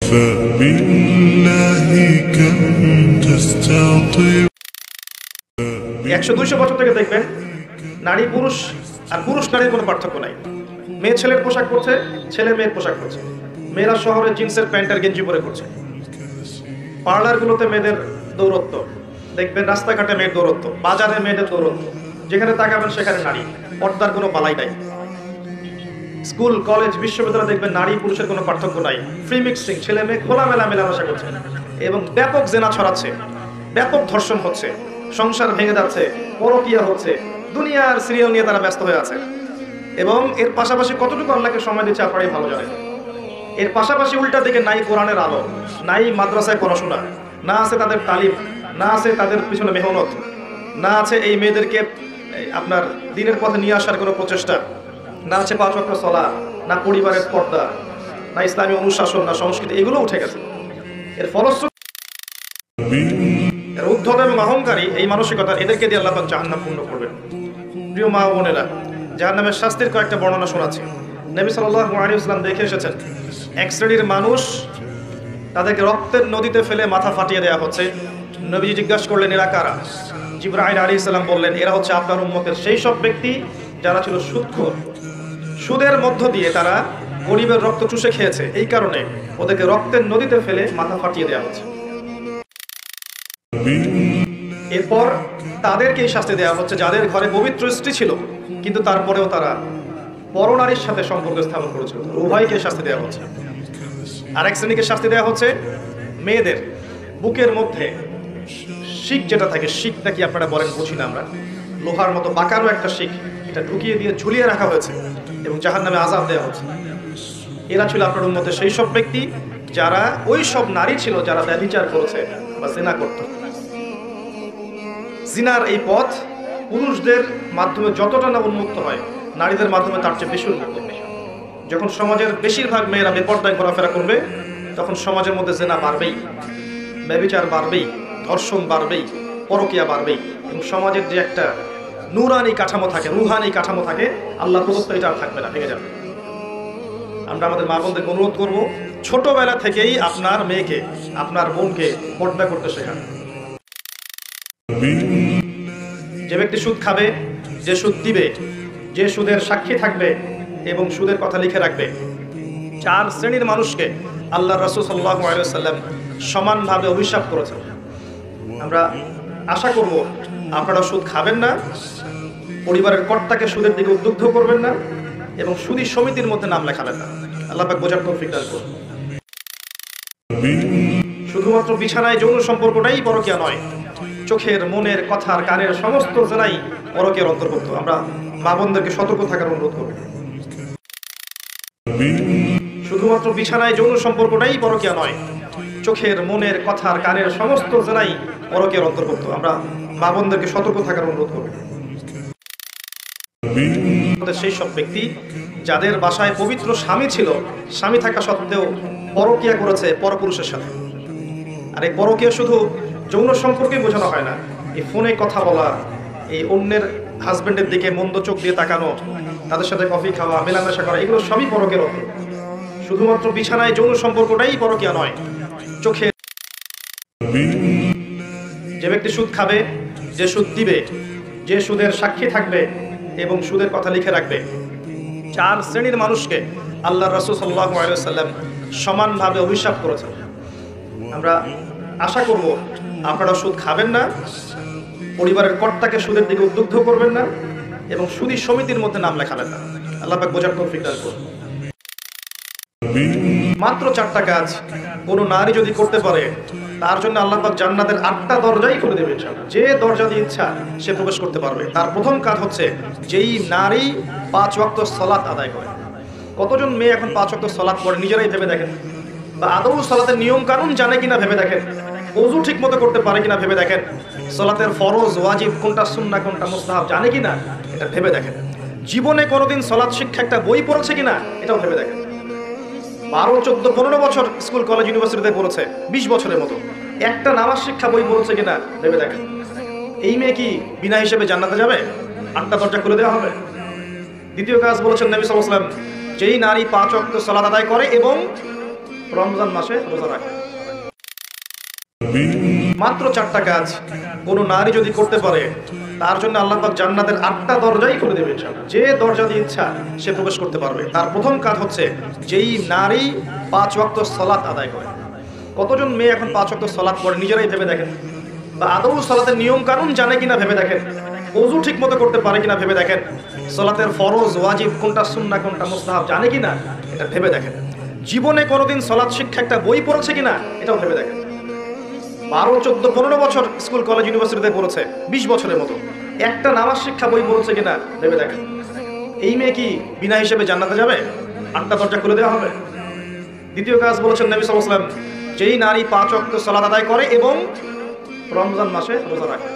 فبالله كم تستطيع 100-200 বছর থেকে দেখবেন নারী পুরুষ আর পুরুষ নারীর কোনো পার্থক্য নাই। মেয়ে ছেলের পোশাক পরছে, ছেলে মেয়ের পোশাক পরছে। মেয়েরা শহরে জিন্সের প্যান্ট আর গেঞ্জি পরে করছে। পার্লারগুলোতে মেয়েদের দৌরত্ব দেখবেন, রাস্তাঘাটে মেয়ের দৌরত্ব, বাজারে মেয়েদের দৌরত্ব, যেখানে তাকাবেন সেখানে নারী, পর্দার কোনো বালাই নাই। স্কুল কলেজ বিশ্ববিদ্যালয়ে দেখবেন নারী পুরুষের কোনো পার্থক্য নাই। ফ্রি মিক্সিং, ছেলে মেয়ে খোলামেলা মেলামেশা করছে এবং ব্যাপক জেনা ছড়াচ্ছে, ব্যাপক ধর্ষণ হচ্ছে, সংসার ভেঙে যাচ্ছে, পরকীয়া হচ্ছে, দুনিয়ার সিরিয়াল নিয়ে তারা ব্যস্ত হয়ে আছে। এবং এর পাশাপাশি কতটুকু আল্লাহকে সময় দিচ্ছে আপনারাই ভালো জানেন। এর পাশাপাশি উল্টা দিকে নাই কোরআনের আলো, নাই মাদ্রাসায় পড়াশোনা, না আছে তাদের তালিম, না আছে তাদের পিছনে মেহনত, না আছে এই মেয়েদেরকে আপনার দিনের পথে নিয়ে আসার কোনো প্রচেষ্টা, না আছে 5 ওয়াক্ত সালাত, না পরিবারের পর্দা, না ইসলামী অনুশাসন, না সংস্কৃতি, এগুলো উঠে গেছে। এর ফলশ্রুতি এর উদ্ধত এবং অহংকারী এই মানসিকতা, এদেরকে দিয়ে আল্লাহ পাক জাহান্নাম পূর্ণ করবেন। প্রিয় মা বোনেরা, জাহান্নামের শাস্তির কয়েকটা বর্ণনা শোনাচ্ছি। নবী সাল্লাল্লাহু আলাইহি ওয়াসাল্লাম দেখে এসেছেন এক শ্রেণীর মানুষ, তাদেরকে রক্তের নদীতে ফেলে মাথা ফাটিয়ে দেওয়া হচ্ছে। নবীজি জিজ্ঞাসা করলেন, এরা কারা? জিবরাইল আলাইহিস সালাম বললেন, এরা হচ্ছে আপনার উম্মতের সেই সব ব্যক্তি যারা ছিল সুদখোর। সুদের মধ্য দিয়ে তারা গরিবের রক্ত চুষে খেয়েছে, এই কারণে ওদেরকে রক্তের নদীতে ফেলে মাথা ফাটিয়ে দেওয়া হচ্ছে। এরপর তাদেরকেই শাস্তি দেওয়া হচ্ছে যাদের ঘরে পবিত্র স্ত্রী ছিল, কিন্তু তারপরেও তারা পরনারীর সাথে সম্পর্ক স্থাপন করেছিল। উভয়কে শাস্তি দেওয়া হচ্ছে। আরেক শ্রেণীকে শাস্তি দেওয়া হচ্ছে মেয়েদের বুকের মধ্যে শিক যেটা থাকে, শিক নাকি আপনারা বলেন বুঝি না আমরা, লোহার মতো বাঁকারও একটা শিক, এটা ঢুকিয়ে দিয়ে ঝুলিয়ে রাখা হয়েছে এবং জাহান্নামে আযাব দেওয়া হচ্ছে। এরা ছিল আপনার উম্মতের সেই সব ব্যক্তি যারা ওই সব নারী ছিল যারা ব্যভিচার করেছে বা জিনা করত। জিনার এই পথ পুরুষদের মাধ্যমে যতটা না উন্মুক্ত হয়, নারীদের মাধ্যমে তার চেয়ে বেশি উন্মুক্ত। যখন সমাজের বেশিরভাগ মেয়েরা বেপর্দায় ঘোরাফেরা করবে, তখন সমাজের মধ্যে জিনা বাড়বেই, ব্যভিচার বাড়বেই, ধর্ষণ বাড়বেই, পরকীয়া বাড়বেই এবং সমাজের যে একটা নূরানি কাঠামো থাকে, রুহানি কাঠামো থাকে, আল্লাহ প্রদত্ত, এটা আর থাকবে না, ভেঙে যাবে। আমরা আমাদের মা বোনদেরকে অনুরোধ করবো, ছোটবেলা থেকেই আপনার মেয়েকে, আপনার বোনকে পর্দা করতে শেখান। যে ব্যক্তি সুদ খাবে, যে সুদ দিবে, যে সুদের সাক্ষী থাকবে এবং সুদের কথা লিখে রাখবে, 4 শ্রেণীর মানুষকে আল্লাহ রাসূল সাল্লাল্লাহু আলাইহি ওয়াসাল্লাম সমানভাবে অভিশাপ করেছেন। আমরা আশা করব আপনারা সুদ খাবেন না, পরিবারের কর্তাকে সুদের দিকে উদ্বুদ্ধ করবেন না এবং সুদী সমিতির মধ্যে নাম লেখাবেন না। আল্লাহ পাক বোঝার তৌফিক দান করুন। শুধুমাত্র বিছানায় যৌন সম্পর্কটাই পরকীয়া নয়, চোখের, মনের, কথার, কানের সমস্ত জেনাই পরকীয়ার অন্তর্ভুক্ত। আমরা মা বোনদেরকে সতর্ক থাকার অনুরোধ করব। শুধুমাত্র বিছানায় যৌন সম্পর্কটাই পরকীয়া নয়, চোখের, মনের, কথার, কানের সমস্ত জেনাই পরকীয়ার অন্তর্ভুক্ত। আমরা মা বোনদেরকে সতর্ক থাকার অনুরোধ করব। সেই সব ব্যক্তি যাদের বাসায় পবিত্র স্বামী ছিল, স্বামী থাকা সত্ত্বেও পরকীয়া করেছে পরপুরুষের সাথে। আর এই পরকীয়া শুধু যৌন সম্পর্কেই বোঝানো হয় না, এই ফোনে কথা বলা, এই অন্যের হাজবেন্ডের দিকে মন্দ চোখ দিয়ে তাকানো, তাদের সাথে কফি খাওয়া, মেলামেশা করা, এগুলো সবই পরকীয়ার অর্থ। শুধুমাত্র বিছানায় যৌন সম্পর্কটাই পরকীয়া নয়, চোখে। যে ব্যক্তি সুদ খাবে, যে সুদ দিবে, যে সুদের সাক্ষী থাকবে এবং সুদের কথা লিখে রাখবে, 4 শ্রেণীর মানুষকে আল্লাহ রাসূল সাল্লাল্লাহু আলাইহি ওয়াসাল্লাম সমানভাবে অভিশাপ করেছেন। আমরা আশা করব আপনারা সুদ খাবেন না, পরিবারের কর্তাকে সুদের দিকে উদ্বুদ্ধ করবেন না এবং সুদী সমিতির মধ্যে নাম লেখাবেন না। আল্লাহ পাক বোঝার তৌফিক দান করুন। মাত্র 4টা কাজ কোনো নারী যদি করতে পারে, তার জন্য আল্লাহ পাক জান্নাতের 8টা দরজাই খুলে দেবে ইনশাআল্লাহ। যে দরজা দিয়ে ইচ্ছা সে প্রবেশ করতে পারবে। তার প্রথম কাজ হচ্ছে, যেই নারী 5 ওয়াক্ত সালাত আদায় করে। কতজন মেয়ে এখন 5 ওয়াক্ত সালাত পড়ে নিজেরাই ভেবে দেখেন, বা আদৌ সালাতের নিয়ম কানুন জানে কিনা ভেবে দেখেন, ওযু ঠিক মতো করতে পারে কিনা ভেবে দেখেন, সালাতের ফরজ ওয়াজিব কোনটা, সুন্নাহ কোনটা, মুস্তাহাব জানে কিনা এটা ভেবে দেখেন। জীবনে কোনোদিন সালাত শিক্ষা একটা বই পড়েছে কিনা এটাও ভেবে দেখেন। 12, 14, 15 বছর স্কুল কলেজ ইউনিভার্সিটিতে পড়েছে, 20 বছরের মতো একটা নামাজ শিক্ষা বই পড়েছে কিনা ভেবে দেখেন। এই মেয়ে কি বিনা হিসেবে জান্নাতে যাবে? 8টা দরজা খুলে দেওয়া হবে। দ্বিতীয় কাজ বলেছেন নবী সাল্লাল্লাহু আলাইহি ওয়াসাল্লাম, যেই নারী 5 ওয়াক্ত সালাত আদায় করে এবং রমজান মাসে রোজা রাখে। মাত্র 4টা কাজ কোনো নারী যদি করতে পারে, তার জন্য আল্লাহ পাক জান্নাতের 8টা দরজাই খুলে দেবে ইনশাআল্লাহ। যে দরজা দিয়ে ইচ্ছা সে প্রবেশ করতে পারবে। তার প্রথম কাজ হচ্ছে, যেই নারী 5 ওয়াক্ত সালাত আদায় করে। কতজন মেয়ে এখন 5 ওয়াক্ত সালাত পড়ে নিজেরাই ভেবে দেখেন, বা আদৌ সালাতের নিয়ম কানুন জানে কিনা ভেবে দেখেন, ওযু ঠিকমতো করতে পারে কিনা ভেবে দেখেন, সালাতের ফরজ ওয়াজিব কোনটা, সুন্নাহ কোনটা, মুস্তাহাব জানে কিনা এটা ভেবে দেখেন। জীবনে কোনোদিন সালাত শিক্ষা একটা বই পড়েছে কিনা এটাও ভেবে দেখেন। 12, 14, 15 বছর স্কুল কলেজ ইউনিভার্সিটিতে পড়েছে, 20 বছরের মতো একটা নামাজ শিক্ষা বই পড়েছে কিনা ভেবে দেখেন। এই মেয়ে কি বিনা হিসেবে জান্নাতে যাবে? 8টা দরজা খুলে দেওয়া হবে। দ্বিতীয় কাজ বলেছেন নবী সাল্লাল্লাহু আলাইহি ওয়াসাল্লাম, যেই নারী 5 ওয়াক্ত সালাত আদায় করে এবং রমজান মাসে রোজা রাখে।